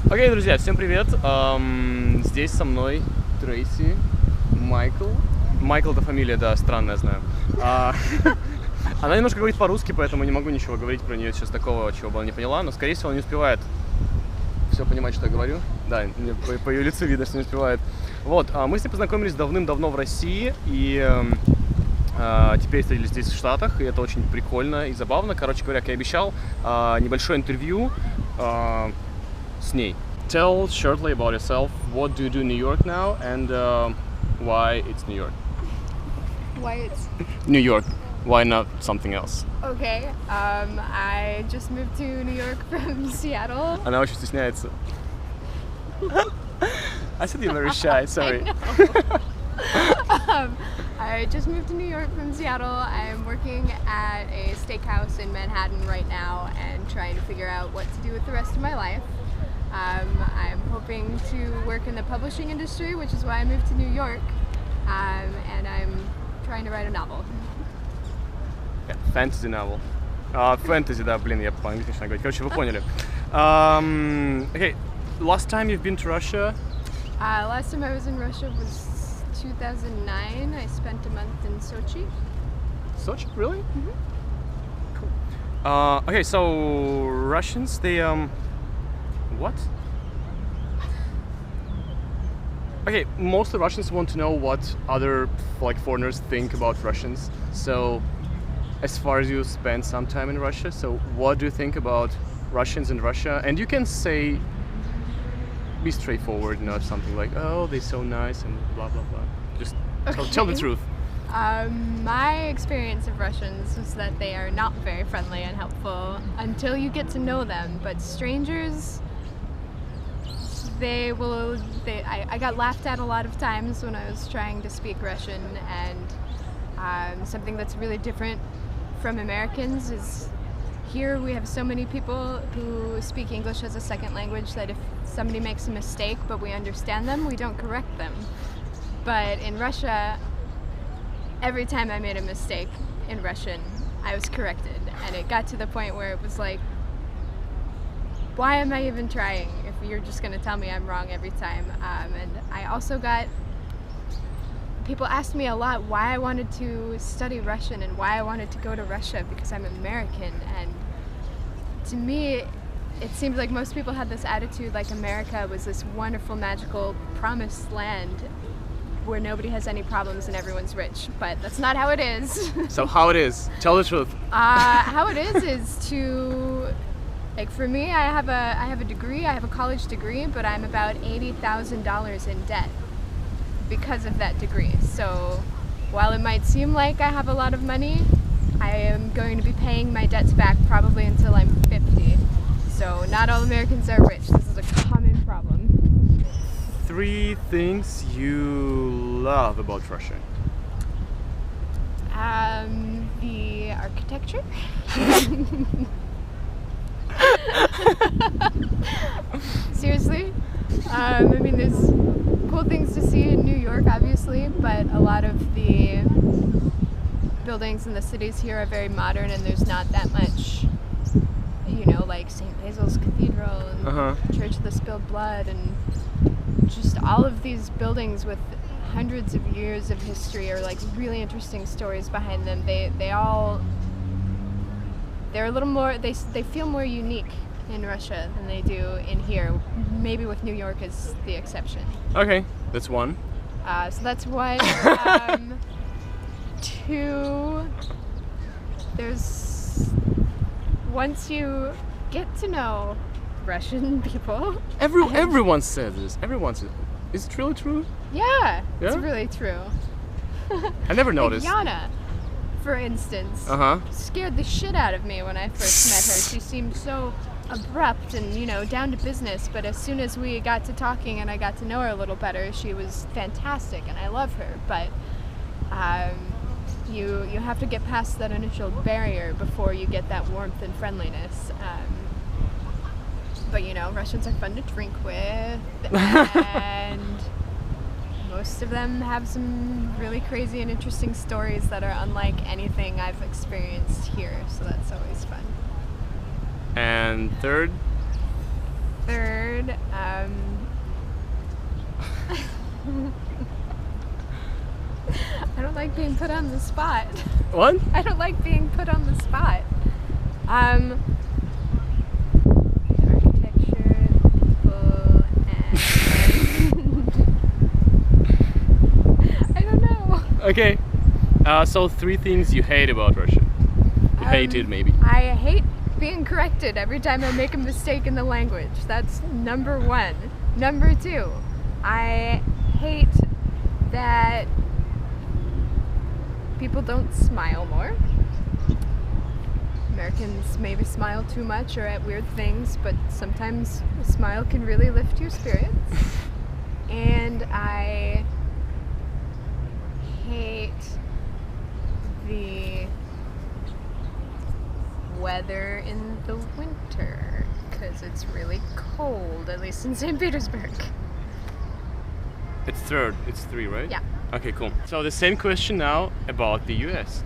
Окей, друзья, всем привет. Здесь со мной Трейси Майкл. Майкл — это фамилия, да, странная, знаю. Она немножко говорит по-русски, поэтому не могу ничего говорить про нее сейчас такого, чего бы она не поняла, но, скорее всего, она не успевает все понимать, что я говорю. Да, по ее лицу видно, что не успевает. Вот, мы с ней познакомились давным-давно в России, и теперь встретились здесь, в Штатах, и это очень прикольно и забавно. Короче говоря, как я обещал, небольшое интервью с ней. Tell shortly about yourself. What do you do in New York now, and why it's New York? Why it's New York. Why not something else? okay. I just moved to New York from Seattle. Она очень стесняется. I said you're very shy. Sorry. I just moved to New York from Seattle. I'm working at a steakhouse in Manhattan right now and trying to figure out what to do with the rest of my life. I'm hoping to work in the publishing industry, which is why I moved to New York. And I'm trying to write a novel. Fantasy novel. Fantasy, да, блин, я по-английски начинаю говорить. Короче, вы поняли. Okay, last time you've been to Russia? Last time I was in Russia was 2009. I spent a month in Sochi. Sochi, really? Mm-hmm. Cool. Okay, so Russians, they what? Okay, mostly Russians want to know what other foreigners think about Russians. So, as far as you spent some time in Russia, so what do you think about Russians in Russia? And you can say, be straightforward, not something like, oh, they're so nice and blah blah blah. Just tell the truth. My experience of Russians was that they are not very friendly and helpful until you get to know them. But strangers, I got laughed at a lot of times when I was trying to speak Russian, and something that's really different from Americans is here we have so many people who speak English as a second language that if somebody makes a mistake but we understand them, we don't correct them. But in Russia, every time I made a mistake in Russian, I was corrected, and it got to the point where it was like, why am I even trying if you're just going to tell me I'm wrong every time? And I also got, people asked me a lot why I wanted to study Russian and why I wanted to go to Russia because I'm American. And to me, it seemed like most people had this attitude like America was this wonderful, magical, promised land where nobody has any problems and everyone's rich. But that's not how it is. So how it is? Tell the truth. How it is to... Like for me, I have a degree, I have a college degree, but I'm about $80,000 in debt because of that degree. So while it might seem like I have a lot of money, I am going to be paying my debts back probably until I'm 50. So not all Americans are rich. This is a common problem. 3 things you love about Russia. The architecture. Seriously, I mean, there's cool things to see in New York, obviously, but a lot of the buildings in the cities here are very modern, and there's not that much, you know, like St. Basil's Cathedral and Church of the Spilled Blood, and just all of these buildings with hundreds of years of history or like really interesting stories behind them. They're a little more, they feel more unique in Russia than they do in here. Maybe with New York as the exception. Okay, that's one. So that's one. 2, there's, once you get to know Russian people. Everyone says this. Everyone says, is it really true? Yeah, it's really true. I never noticed. Like Yana, for instance, scared the shit out of me when I first met her. She seemed so abrupt and, you know, down to business, but as soon as we got to talking and I got to know her a little better, she was fantastic and I love her. But you have to get past that initial barrier before you get that warmth and friendliness. But, you know, Russians are fun to drink with, and most of them have some really crazy and interesting stories that are unlike anything I've experienced here, so that's always fun. And third? Third, like being put on the spot. What? I don't like being put on the spot. Architecture, people, and I don't know. Okay. So 3 things you hate about Russia. You hate it, maybe. I hate being corrected every time I make a mistake in the language. That's number 1. Number 2, I hate that people don't smile more. Americans maybe smile too much or at weird things, but sometimes a smile can really lift your spirits. And I hate the weather in the winter because it's really cold, at least in St. Petersburg. It's 3rd. It's 3, right? Yeah. Okay, cool. So the same question now about the US.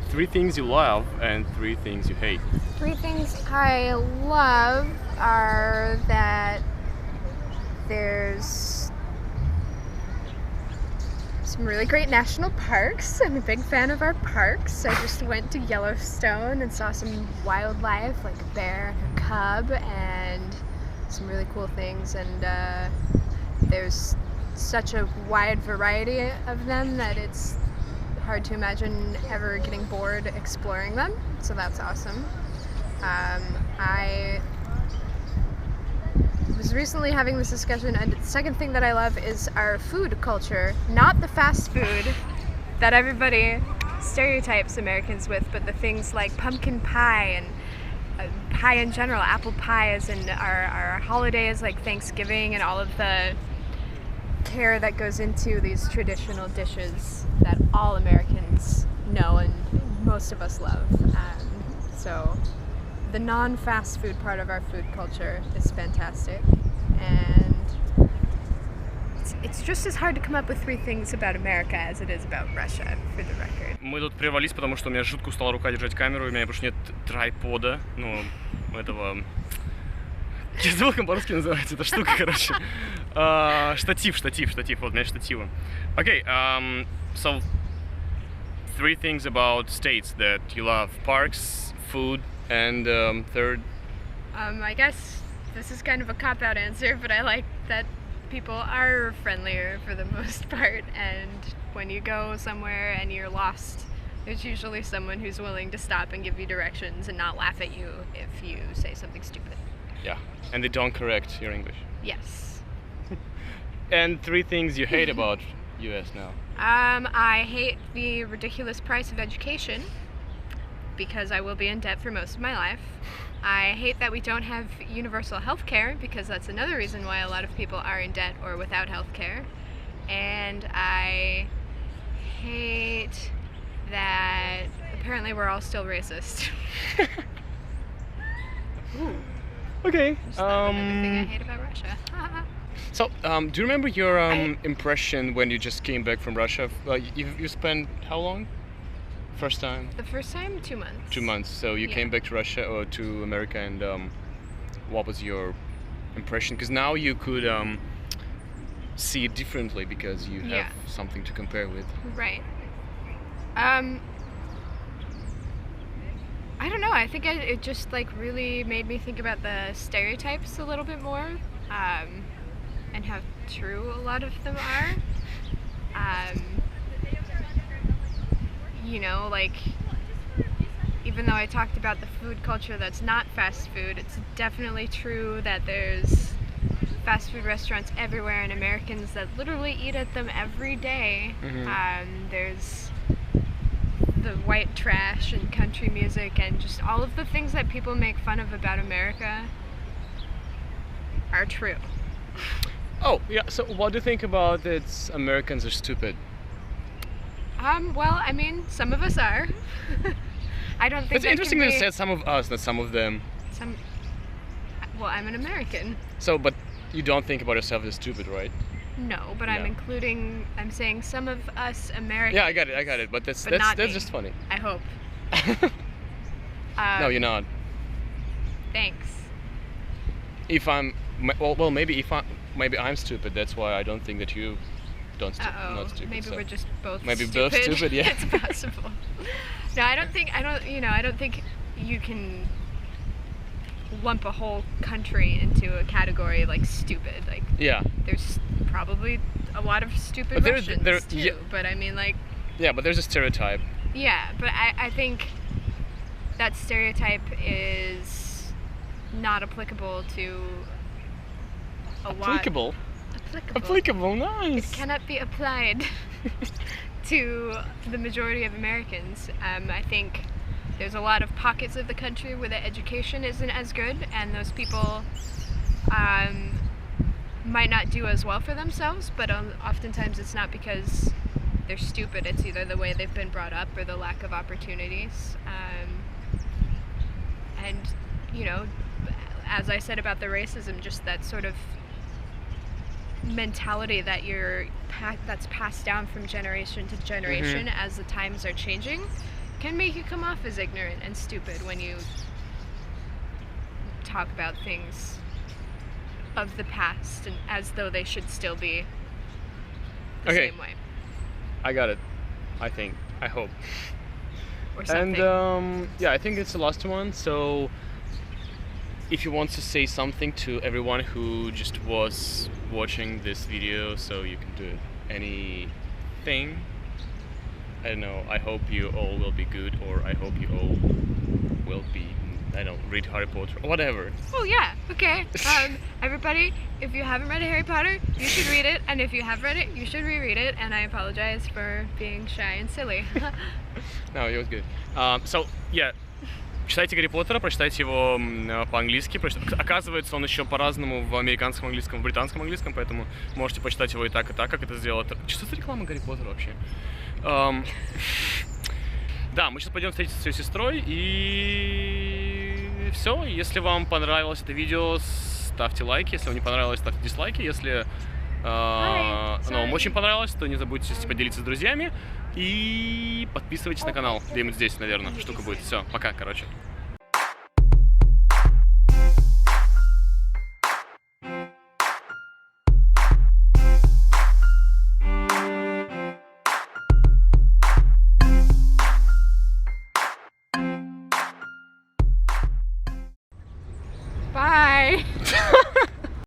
3 things you love and 3 things you hate. 3 things I love are that there's some really great national parks. I'm a big fan of our parks. I just went to Yellowstone and saw some wildlife like a bear and a cub and some really cool things, and there's such a wide variety of them that it's hard to imagine ever getting bored exploring them, so that's awesome. I was recently having this discussion, and the second thing that I love is our food culture. Not the fast food that everybody stereotypes Americans with, but the things like pumpkin pie and pie in general, apple pies, and our holidays like Thanksgiving, and all of the care that goes into these traditional dishes that all Americans know and most of us love. So the non-fast food part of our food culture is fantastic, and it's just as hard to come up with 3 things about America as it is about Russia, for the record. Мы тут прервались, потому что у меня жутко устала рука держать камеру, у меня больше нет трайпода, ну, этого... Я забыл, как по-русски называется эта штука, короче. Штатив, вот у меня штативы. Okay, so 3 things about states that you love: parks, food, and 3rd. I guess this is kind of a cop-out answer, but I like that people are friendlier for the most part, and when you go somewhere and you're lost, there's usually someone who's willing to stop and give you directions and not laugh at you if you say something stupid. Yeah, and they don't correct your English. Yes. And 3 things you hate about US now. I hate the ridiculous price of education because I will be in debt for most of my life. I hate that we don't have universal health care because that's another reason why a lot of people are in debt or without health care. And I hate that apparently we're all still racist. Okay. Everything I hate about Russia. So, do you remember your impression when you just came back from Russia? You spent how long? First time? The first time, 2 months. 2 months. So you came back to Russia or to America, and what was your impression? Because now you could see it differently because you have something to compare with. Right. I don't know. I think it just like really made me think about the stereotypes a little bit more, and how true a lot of them are. You know, like, even though I talked about the food culture that's not fast food, it's definitely true that there's fast food restaurants everywhere and Americans that literally eat at them every day. There's the white trash and country music and just all of the things that people make fun of about America are true. Oh, yeah, so what do you think about that Americans are stupid? Well, I mean, some of us are. I don't think it's interesting that you said some of us, not some of them. Well, I'm an American. So, but you don't think about yourself as stupid, right? No, but I'm saying some of us Americans. Yeah, I got it, but that's just funny. I hope. No, you're not. Thanks. Maybe I'm stupid, that's why I don't think that you not stupid. Maybe so. we're just both Maybe stupid. both stupid, yeah. It's possible. No, I don't think you can lump a whole country into a category like stupid. Like, Yeah. there's probably a lot of stupid Russians too. yeah. But I mean, like, Yeah, but there's a stereotype. yeah. But I think that stereotype is not applicable to a lot. Applicable? Applicable, nice! It cannot be applied to the majority of Americans. I think there's a lot of pockets of the country where the education isn't as good, and those people might not do as well for themselves, but oftentimes it's not because they're stupid, it's either the way they've been brought up or the lack of opportunities. And, you know, as I said about the racism, just that sort of mentality that that's passed down from generation to generation as the times are changing can make you come off as ignorant and stupid when you talk about things of the past and as though they should still be the same way. I got it. I think. I hope. Or something. And yeah, I think it's the last one. So if you want to say something to everyone who just was watching this video, so you can do it. Anything? I don't know. I hope you all will be good, or I hope you all will be, I don't know, read Harry Potter or whatever. Oh yeah, okay. Everybody, if you haven't read Harry Potter, you should read it, and if you have read it, you should reread it, and I apologize for being shy and silly. No, it was good. So, yeah. Читайте Гарри Поттера, прочитайте его по-английски. Оказывается, он еще по-разному в американском английском, в британском английском, поэтому можете почитать его и так, как это сделало. Что за реклама Гарри Поттера вообще? Да, мы сейчас пойдем встретиться с ее сестрой, и все. Если вам понравилось это видео, ставьте лайки. Если вам не понравилось, ставьте дизлайки. Если оно вам очень понравилось, то не забудьте поделиться с друзьями. И подписывайтесь на канал, где-нибудь здесь, наверное, штука будет. Все, пока, короче.